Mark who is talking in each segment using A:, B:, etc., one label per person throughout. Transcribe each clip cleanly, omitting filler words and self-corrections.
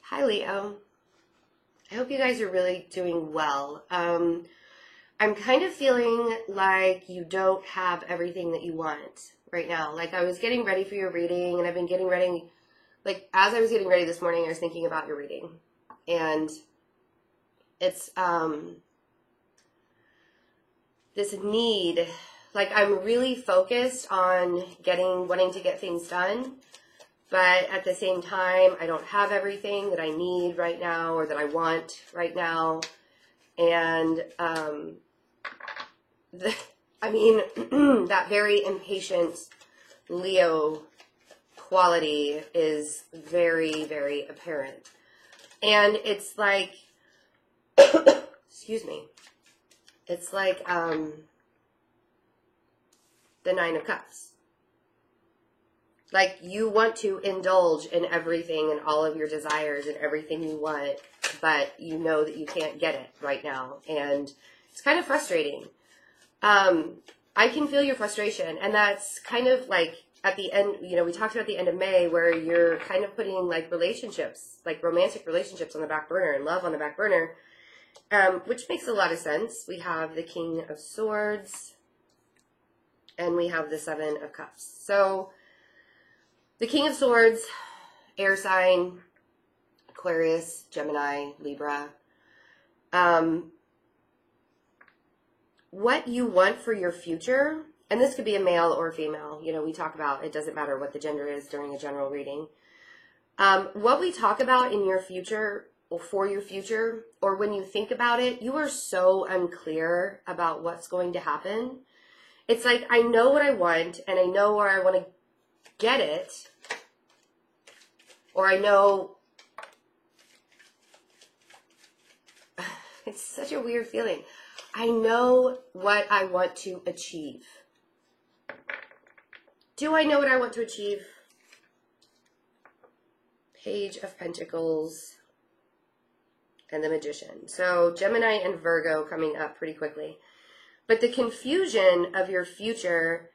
A: Hi, Leo. I hope you guys are really doing well. I'm kind of feeling like you don't have everything that you want right now. Like I was getting ready for your reading, and I've been getting ready, like as I was getting ready this morning, I was thinking about your reading. And it's this need, like I'm really focused on wanting to get things done. But at the same time, I don't have everything that I need right now or that I want right now. And, that very impatient Leo quality is very, very apparent. And it's like, excuse me, it's like the Nine of Cups. Like, you want to indulge in everything and all of your desires and everything you want, but you know that you can't get it right now. And it's kind of frustrating. I can feel your frustration. And that's kind of like at the end, we talked about the end of May where you're kind of putting like relationships, like romantic relationships on the back burner and love on the back burner, which makes a lot of sense. We have the King of Swords and we have the Seven of Cups. So the King of Swords, air sign, Aquarius, Gemini, Libra. What you want for your future, and this could be a male or a female, we talk about, it doesn't matter what the gender is during a general reading. What we talk about in your future, or for your future, or when you think about it, you are so unclear about what's going to happen. It's like, I know what I want, and I know where I want to get it, or I know, it's such a weird feeling. I know what I want to achieve. Do I know what I want to achieve? Page of Pentacles and the Magician. So Gemini and Virgo coming up pretty quickly. But the confusion of your future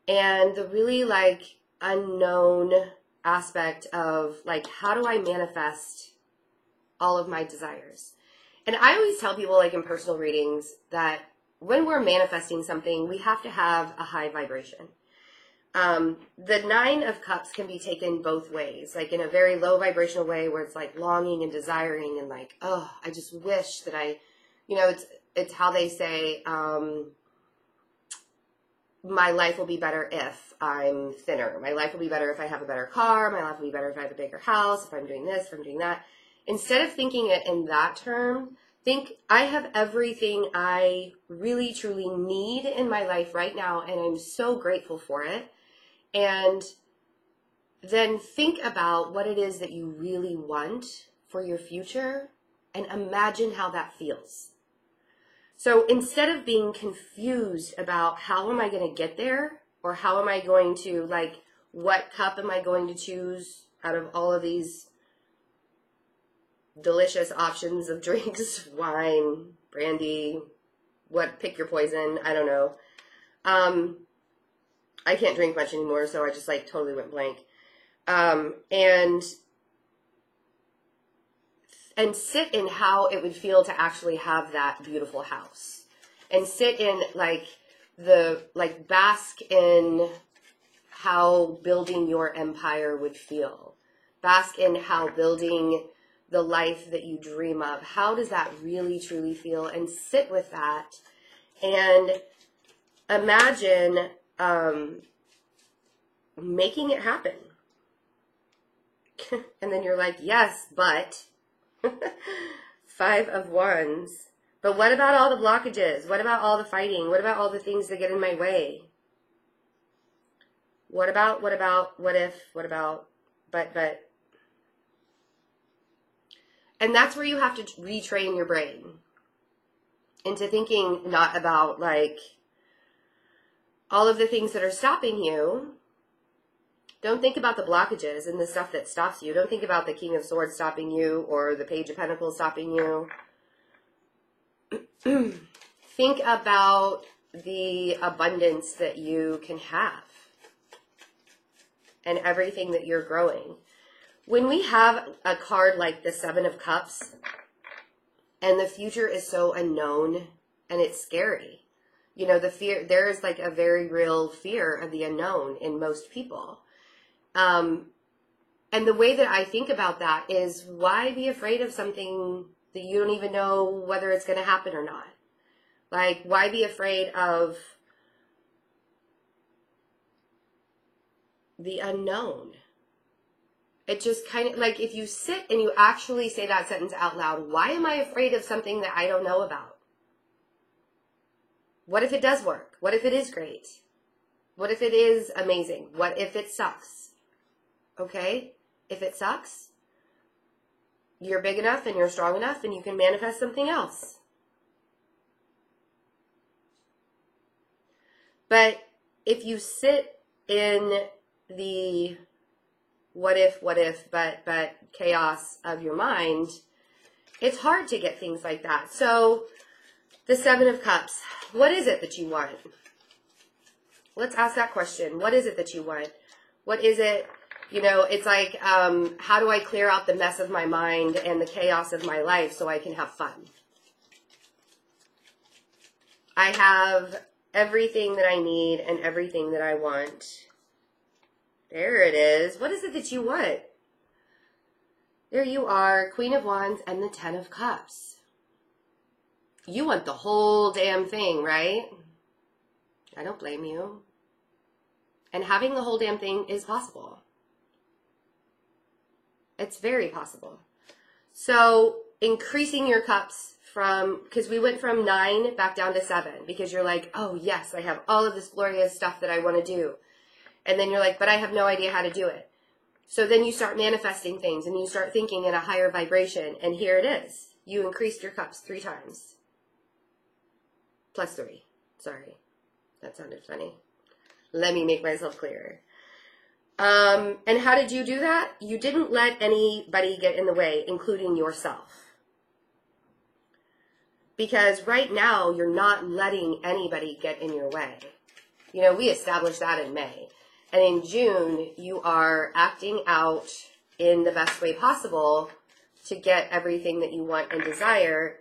A: and the really like unknown aspect of like, how do I manifest all of my desires? And I always tell people like in personal readings that when we're manifesting something, we have to have a high vibration. The Nine of Cups can be taken both ways, like in a very low vibrational way where it's like longing and desiring and like, oh, I just wish that it's how they say, my life will be better if I'm thinner. My life will be better if I have a better car. My life will be better if I have a bigger house, if I'm doing this, if I'm doing that. Instead of thinking it in that term, think I have everything I really, truly need in my life right now, and I'm so grateful for it. And then think about what it is that you really want for your future and imagine how that feels. So instead of being confused about how am I going to get there, or how am I going to, like, what cup am I going to choose out of all of these delicious options of drinks, wine, brandy, pick your poison, I don't know. I can't drink much anymore, so I just like totally went blank. And sit in how it would feel to actually have that beautiful house. And sit in bask in how building your empire would feel. Bask in how building the life that you dream of, how does that really truly feel? And sit with that and imagine making it happen. And then you're like, yes, but Five of Wands. But what about all the blockages? What about all the fighting? What about all the things that get in my way? What about, what if, but. And that's where you have to retrain your brain into thinking not about like all of the things that are stopping you. Don't think about the blockages and the stuff that stops you. Don't think about the King of Swords stopping you or the Page of Pentacles stopping you. Think about the abundance that you can have and everything that you're growing. when we have a card like the Seven of Cups and the future is so unknown and it's scary, you know, the fear, there is like a very real fear of the unknown in most people. And the way that I think about that is, why be afraid of something that you don't even know whether it's going to happen or not? Like, why be afraid of the unknown? It just kind of, like, if you sit and you actually say that sentence out loud, why am I afraid of something that I don't know about? What if it does work? What if it is great? What if it is amazing? What if it sucks? Okay? If it sucks, you're big enough and you're strong enough and you can manifest something else. But if you sit in the what if, but chaos of your mind, it's hard to get things like that. So the Seven of Cups, what is it that you want? Let's ask that question. What is it that you want? What is it? You know, it's like, how do I clear out the mess of my mind and the chaos of my life so I can have fun? I have everything that I need and everything that I want. There it is. What is it that you want? There you are, Queen of Wands and the Ten of Cups. You want the whole damn thing, right? I don't blame you. And having the whole damn thing is possible. It's very possible. So increasing your cups from, because we went from 9 back down to 7, because you're like, oh yes, I have all of this glorious stuff that I want to do. And then you're like, but I have no idea how to do it. So then you start manifesting things and you start thinking in a higher vibration. And here it is. You increased your cups 3 times. Plus 3. Sorry. That sounded funny. Let me make myself clearer. And how did you do that? You didn't let anybody get in the way, including yourself. Because right now, you're not letting anybody get in your way. You know, we established that in May. And in June, you are acting out in the best way possible to get everything that you want and desire.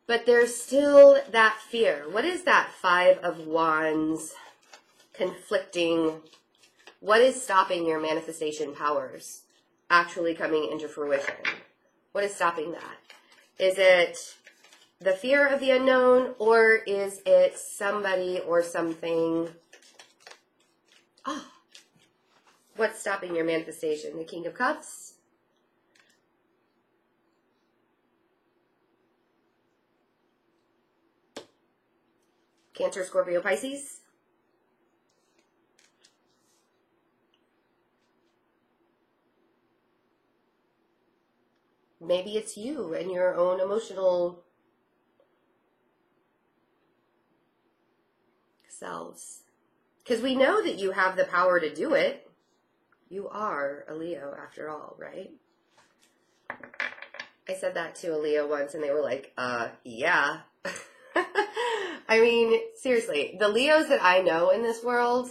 A: But there's still that fear. What is that 5 of Wands conflicting? What is stopping your manifestation powers actually coming into fruition? What is stopping that? Is it the fear of the unknown, or is it somebody or something? Oh, what's stopping your manifestation? The King of Cups? Cancer, Scorpio, Pisces? Maybe it's you and your own emotional selves. Because we know that you have the power to do it. You are a Leo after all, right? I said that to a Leo once and they were like, yeah. I mean, seriously, the Leos that I know in this world,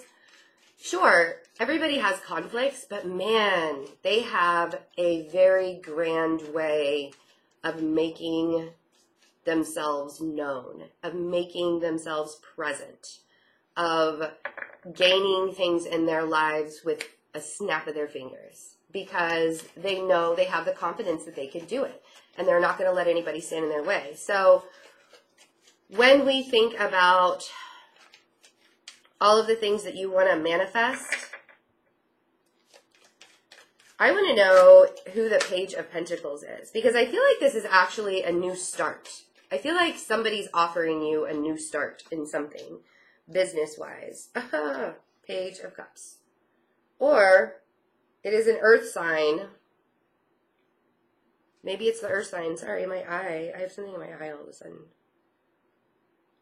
A: sure, everybody has conflicts, but man, they have a very grand way of making themselves known, of making themselves present, of gaining things in their lives with a snap of their fingers, because they know they have the confidence that they can do it, and they're not going to let anybody stand in their way. So when we think about all of the things that you want to manifest, I want to know who the Page of Pentacles is, because I feel like this is actually a new start. I feel like somebody's offering you a new start in something, business-wise. Page of Cups. Or it is an earth sign. Maybe it's the earth sign. Sorry, my eye. I have something in my eye all of a sudden.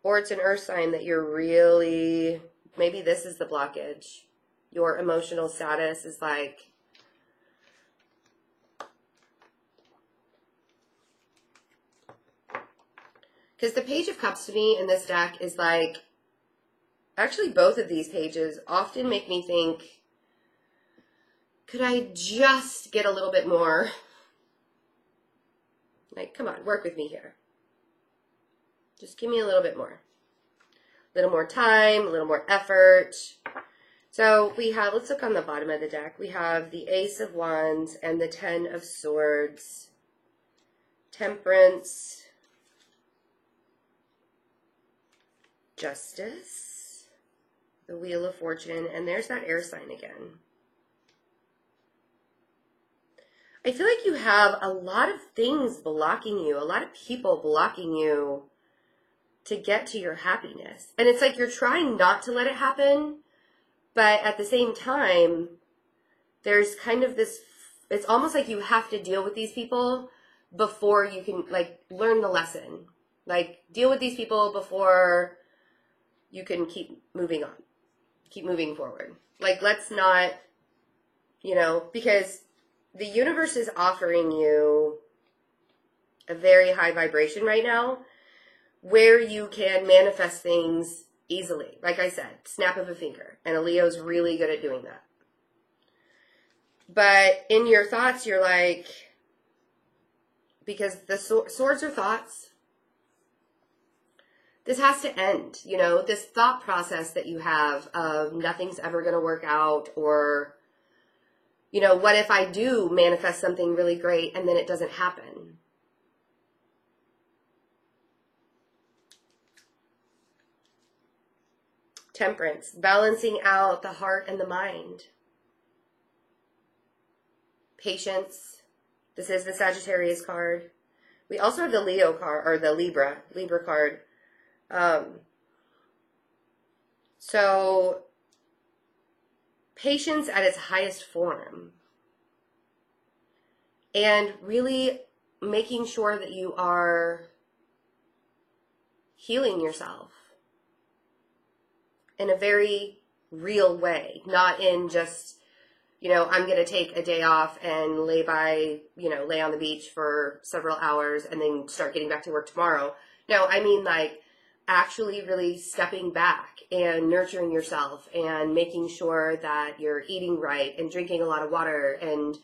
A: Or it's an earth sign that you're really, maybe this is the blockage. Your emotional status is like, because the Page of Cups to me in this deck is like, actually both of these pages often make me think Could I just get a little bit more? Like, come on, work with me here. Just give me a little bit more. A little more time, a little more effort. So we have, let's look on the bottom of the deck. We have the Ace of Wands and the Ten of Swords. Temperance. Justice. The Wheel of Fortune. And there's that air sign again. I feel like you have a lot of things blocking you, a lot of people blocking you to get to your happiness. And it's like you're trying not to let it happen, but at the same time, there's kind of this, it's almost like you have to deal with these people before you can, like, learn the lesson. Like, deal with these people before you can keep moving on, keep moving forward. Like, let's not, because the universe is offering you a very high vibration right now where you can manifest things easily. Like I said, snap of a finger. And a Leo's really good at doing that. But in your thoughts, you're like, because the swords are thoughts, this has to end. This thought process that you have of nothing's ever going to work out, or what if I do manifest something really great and then it doesn't happen? Temperance, balancing out the heart and the mind. Patience. This is the Sagittarius card. We also have the Leo card, or the Libra card. So patience at its highest form, and really making sure that you are healing yourself in a very real way, not in just, I'm going to take a day off and lay on the beach for several hours and then start getting back to work tomorrow. No, I mean like actually really stepping back and nurturing yourself and making sure that you're eating right and drinking a lot of water and,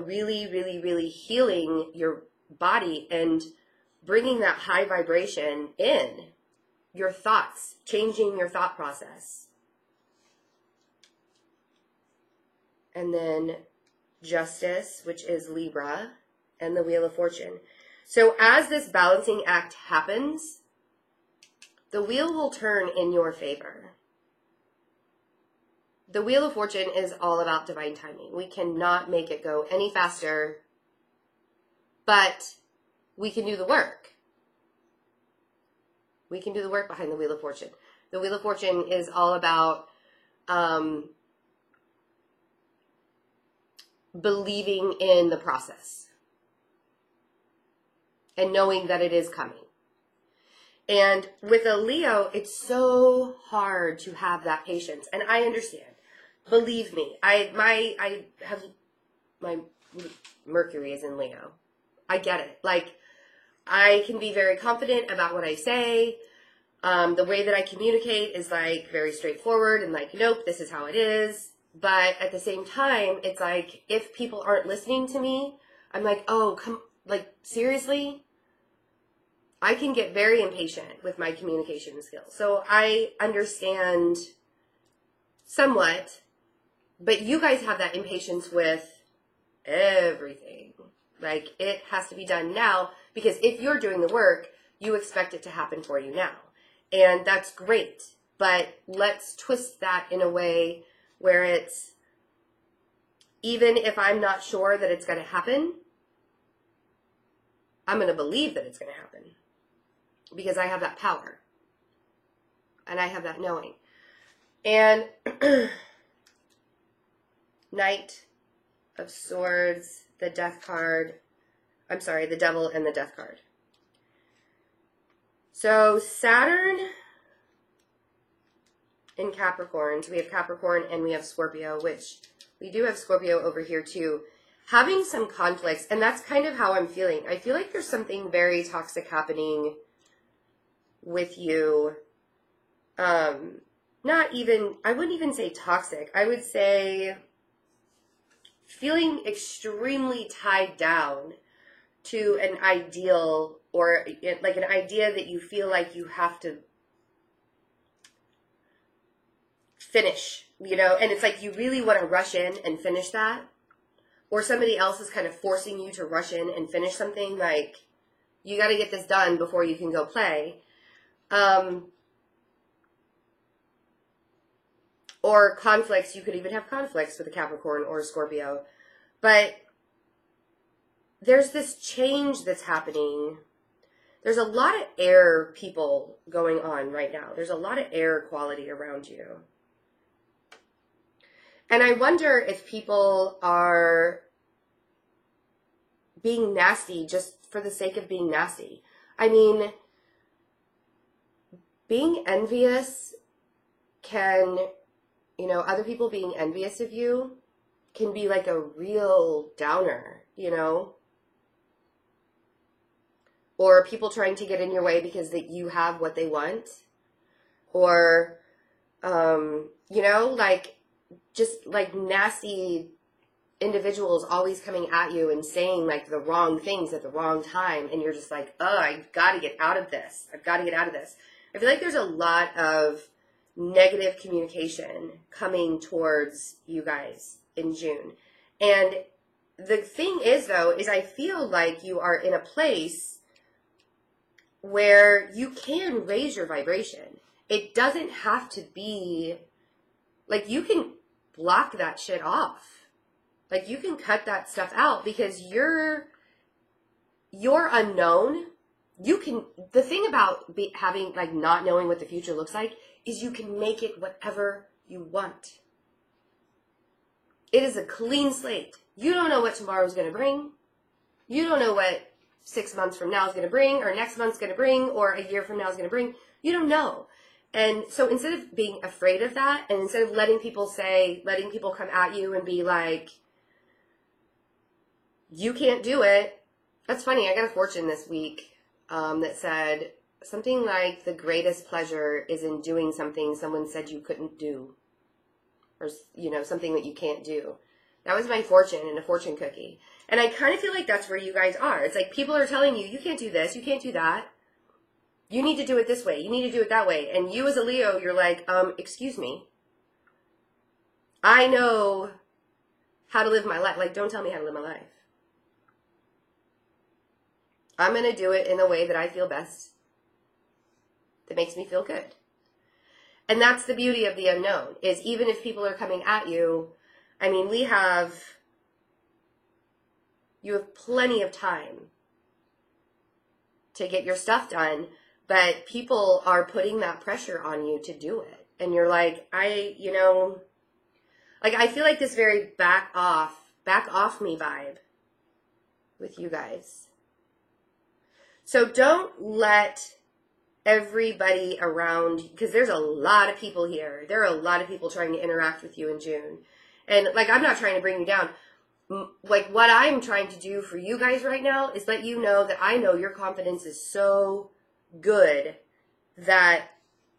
A: really, really, really healing your body and bringing that high vibration in your thoughts, changing your thought process. And then Justice, which is Libra, and the Wheel of Fortune. So as this balancing act happens, the wheel will turn in your favor. The Wheel of Fortune is all about divine timing. We cannot make it go any faster, but we can do the work. We can do the work behind the Wheel of Fortune. The Wheel of Fortune is all about believing in the process and knowing that it is coming. And with a Leo, it's so hard to have that patience. And I understand. Believe me, I have my Mercury is in Leo. I get it. Like, I can be very confident about what I say. The way that I communicate is like very straightforward and like, nope, this is how it is. But at the same time, it's like, if people aren't listening to me, I'm like, oh, seriously? I can get very impatient with my communication skills. So I understand somewhat, but you guys have that impatience with everything. Like, it has to be done now, because if you're doing the work, you expect it to happen for you now. And that's great. But let's twist that in a way where it's, even if I'm not sure that it's going to happen, I'm going to believe that it's going to happen. Because I have that power. And I have that knowing. And Knight of Swords, the Death card. I'm sorry, the Devil and the Death card. So Saturn in Capricorn. So we have Capricorn and we have Scorpio, which we do have Scorpio over here too. Having some conflicts, and that's kind of how I'm feeling. I feel like there's something very toxic happening with you. I wouldn't even say toxic. I would say feeling extremely tied down to an ideal, or like an idea that you feel like you have to finish, you know, and it's like you really want to rush in and finish that, or somebody else is kind of forcing you to rush in and finish something, like you got to get this done before you can go play. Or conflicts, you could even have conflicts with a Capricorn or a Scorpio. But there's this change that's happening. There's a lot of air people going on right now. There's a lot of air quality around you. And I wonder if people are being nasty just for the sake of being nasty. I mean, being envious can, you know, other people being envious of you can be like a real downer, you know? Or people trying to get in your way because that you have what they want. Or, you know, like, just like nasty individuals always coming at you and saying like the wrong things at the wrong time. And you're just like, oh, I've got to get out of this. I've got to get out of this. I feel like there's a lot of negative communication coming towards you guys in June. And the thing is, though, is I feel like you are in a place where you can raise your vibration. It doesn't have to be, like, you can block that shit off. Like, you can cut that stuff out because you're unknown. You can, the thing about having, like, not knowing what the future looks like is you can make it whatever you want. It is a clean slate. You don't know what tomorrow's going to bring. You don't know what 6 months from now is going to bring, or next month's going to bring, or a year from now is going to bring. You don't know. And so instead of being afraid of that, and instead of letting people come at you and be like, you can't do it. That's funny. I got a fortune this week that said something like the greatest pleasure is in doing something someone said you couldn't do. Or, you know, something that you can't do. That was my fortune in a fortune cookie. And I kind of feel like that's where you guys are. It's like people are telling you, you can't do this, you can't do that. You need to do it this way. You need to do it that way. And you as a Leo, you're like, excuse me. I know how to live my life. Like, don't tell me how to live my life. I'm going to do it in a way that I feel best. That makes me feel good. And that's the beauty of the unknown, is even if people are coming at you, I mean, you have plenty of time to get your stuff done, but people are putting that pressure on you to do it. And you're like, I feel like this very back off me vibe with you guys. So don't let everybody around, because there's a lot of people here. There are a lot of people trying to interact with you in June. And, like, I'm not trying to bring you down. Like, what I'm trying to do for you guys right now is let you know that I know your confidence is so good that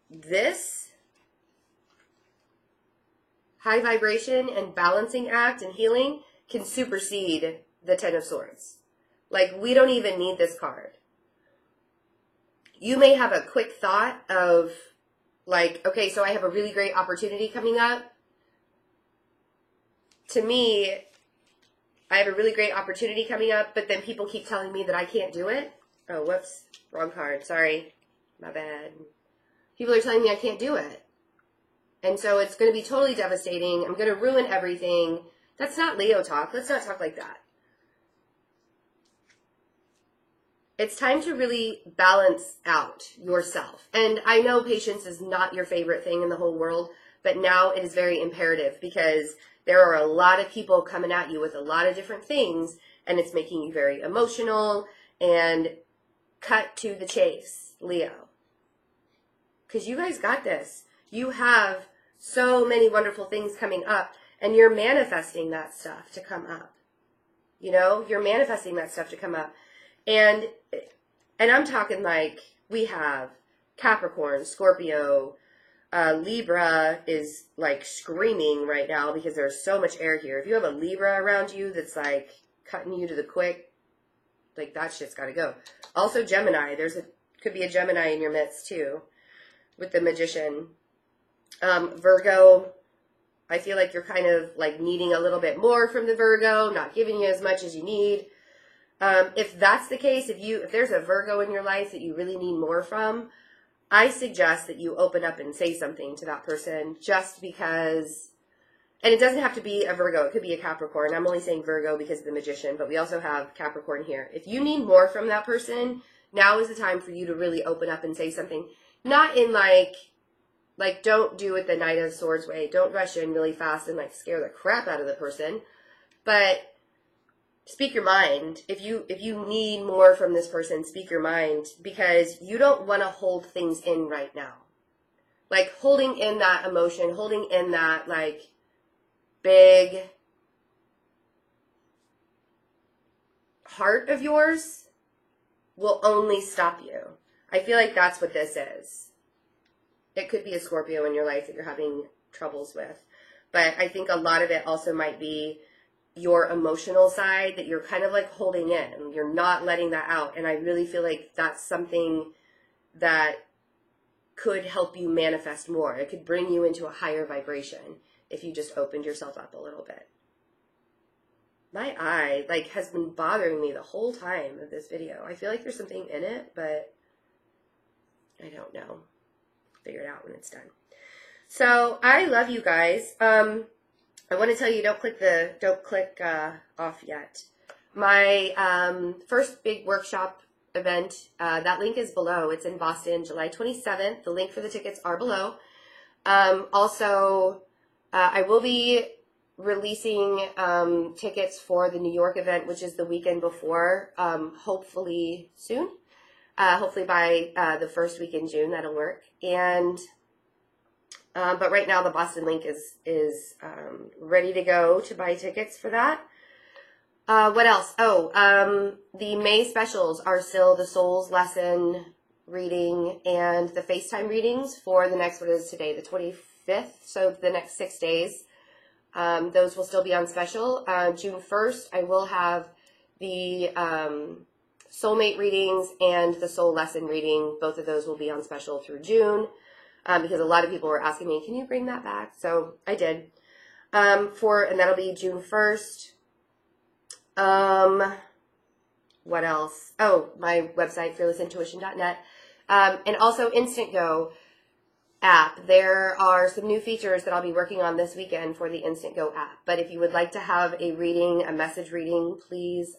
A: this high vibration and balancing act and healing can supersede the Ten of Swords. Like, we don't even need this card. You may have a quick thought of, like, okay, so I have a really great opportunity coming up. To me, I have a really great opportunity coming up, but then people keep telling me that I can't do it. Oh, whoops. Wrong card. Sorry. My bad. People are telling me I can't do it. And so it's going to be totally devastating. I'm going to ruin everything. That's not Leo talk. Let's not talk like that. It's time to really balance out yourself. And I know patience is not your favorite thing in the whole world, but now it is very imperative because there are a lot of people coming at you with a lot of different things, and it's making you very emotional. And cut to the chase, Leo. Because you guys got this. You have so many wonderful things coming up, and you're manifesting that stuff to come up. You know, you're manifesting that stuff to come up. And I'm talking like we have Capricorn, Scorpio, Libra is like screaming right now because there's so much air here. If you have a Libra around you that's like cutting you to the quick, like that shit's got to go. Also Gemini, could be a Gemini in your midst too with the Magician. Virgo, I feel like you're kind of like needing a little bit more from the Virgo, not giving you as much as you need. If that's the case, if there's a Virgo in your life that you really need more from, I suggest that you open up and say something to that person just because, and it doesn't have to be a Virgo. It could be a Capricorn. I'm only saying Virgo because of the Magician, but we also have Capricorn here. If you need more from that person, now is the time for you to really open up and say something. Not in like don't do it the Knight of Swords way. Don't rush in really fast and like scare the crap out of the person, but speak your mind. If you need more from this person, speak your mind, because you don't want to hold things in right now. Like holding in that emotion, holding in that like big heart of yours will only stop you. I feel like that's what this is. It could be a Scorpio in your life that you're having troubles with. But I think a lot of it also might be your emotional side that you're kind of like holding in. You're not letting that out. And I really feel like that's something that could help you manifest more. It could bring you into a higher vibration if you just opened yourself up a little bit. My eye like has been bothering me the whole time of this video. I feel like there's something in it, but I don't know. Figure it out when it's done. So I love you guys. I want to tell you, don't click off yet. My first big workshop event, that link is below. It's in Boston, July 27th. The link for the tickets are below. Also, I will be releasing tickets for the New York event, which is the weekend before, hopefully soon. Hopefully by the first week in June, that'll work. And but right now the Boston link is ready to go to buy tickets for that. What else? Oh, the May specials are still the Souls lesson reading and the FaceTime readings for the next, what is today, the 25th, so the next 6 days. Those will still be on special. June 1st, I will have the soulmate readings and the soul lesson reading. Both of those will be on special through June. Because a lot of people were asking me, can you bring that back? So I did. And that'll be June 1st. What else? Oh, my website, fearlessintuition.net. And also InstantGo app. There are some new features that I'll be working on this weekend for the InstantGo app. But if you would like to have a reading, a message reading, please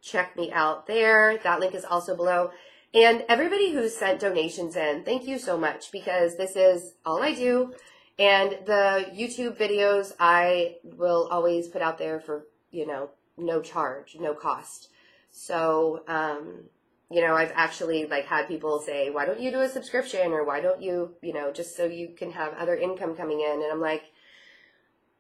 A: check me out there. That link is also below. And everybody who's sent donations in, thank you so much, because this is all I do. And the YouTube videos I will always put out there for, no charge, no cost. So, I've actually like had people say, why don't you do a subscription? Or why don't you, just so you can have other income coming in? And I'm like,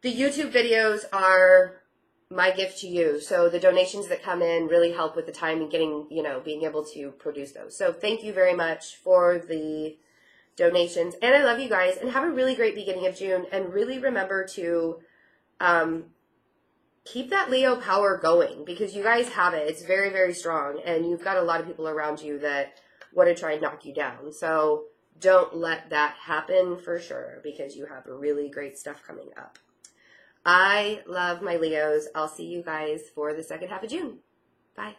A: the YouTube videos are my gift to you. So the donations that come in really help with the time and getting, being able to produce those. So thank you very much for the donations. And I love you guys, and have a really great beginning of June. And really remember to keep that Leo power going, because you guys have it. It's very, very strong. And you've got a lot of people around you that want to try and knock you down. So don't let that happen for sure, because you have really great stuff coming up. I love my Leos. I'll see you guys for the second half of June. Bye.